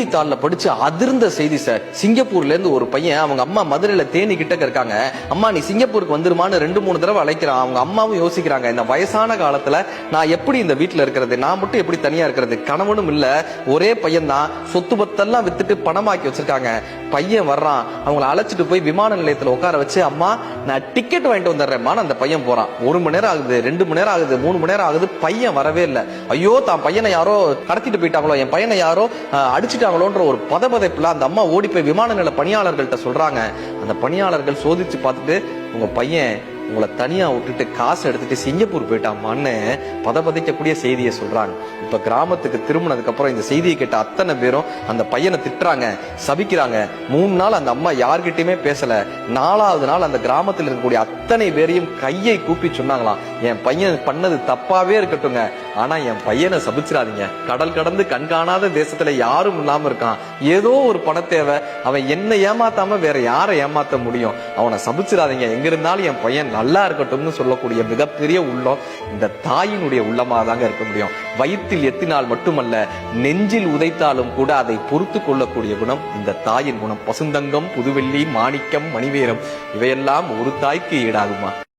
செய்தித்தாள்ல படிச்சு அதிர்ந்த செய்தி சார். சிங்கப்பூர்ல இருந்து ஒரு பையன் அவங்க அம்மா மதுரையில தேனி கிட்ட இருக்காங்க. அம்மா நீ சிங்கப்பூருக்கு வந்துருமான்னு 2-3 தடவை அழைக்கிறான். அவங்க அம்மாவும் யோசிக்கிறாங்க, இந்த வயசான காலத்துல நான் எப்படி இந்த வீட்டுல இருக்கிறது, நான் மட்டும் எப்படி தனியா இருக்கிறது, கணவனும் இல்ல, ஒரே பையன் தான், சொத்து பத்தெல்லாம் வித்துட்டு பணமாக்கி வச்சிருக்காங்க. பையன் வர்றான், அவங்களை அழைச்சிட்டு போய் விமான நிலையத்துல உட்கார வச்சு, அம்மா நான் டிக்கெட் வாங்கிட்டு வந்துடுறேன். அந்த பையன் போறான். 1 மணி நேரம் ஆகுது, 2 மணி நேரம் ஆகுது, 3 மணி நேரம் ஆகுது, பையன் வரவே இல்லை. ஐயோ தான் பையனை யாரோ கடத்திட்டு போயிட்டாங்களோ, என் பையனை யாரோ அடிச்சுட்டாங்களோன்ற ஒரு பதபதைப்புல அந்த அம்மா ஓடி போய் விமான நிலைய பணியாளர்கள்ட்ட சொல்றாங்க. அந்த பணியாளர்கள் சோதிச்சு பார்த்துட்டு, உங்க பையன் உங்களை தனியா விட்டுட்டு காசு எடுத்துட்டு சிங்கப்பூர் போயிட்டாமான்னு பதபதைக்கக்கூடிய செய்தியை சொல்றாங்க. இப்ப கிராமத்துக்கு திரும்பினதுக்கு அப்புறம் இந்த செய்தியை கேட்ட அத்தனை பேரும் அந்த பையனை திட்டுறாங்க, சபிக்கிறாங்க. 3 நாள் அந்த அம்மா யார்கிட்டயுமே பேசல. 4வது நாள் அந்த கிராமத்தில் இருக்கக்கூடிய அத்தனை பேரையும் கையை கூப்பி சொன்னாங்களாம், என் பையன் பண்ணது தப்பாவே இருக்கட்டுங்க, ஆனா என் பையனை சபிச்சிடாதீங்க. கடல் கடந்து கண்காணாத தேசத்துல யாரும் இல்லாம இருக்கான், ஏதோ ஒரு பண தேவை, அவன் என்ன ஏமாத்தாம வேற யாரை ஏமாத்த முடியும், அவனை சபிச்சிடாதீங்க, எங்க இருந்தாலும் என் பையன் நல்லா இருக்கட்டும்னு சொல்லக்கூடிய மிகப்பெரிய உள்ளம் இந்த தாயினுடைய உள்ளமா தாங்க இருக்க முடியும். வயிற்றில் எத்தினால் மட்டுமல்ல, நெஞ்சில் உதைத்தாலும் கூட அதை பொறுத்து கொள்ளக்கூடிய குணம் இந்த தாயின் குணம். பசுந்தங்கம், புதுவெள்ளி, மாணிக்கம், மணிவேரம் இவையெல்லாம் ஒரு தாய்க்கு ஈடாகுமா?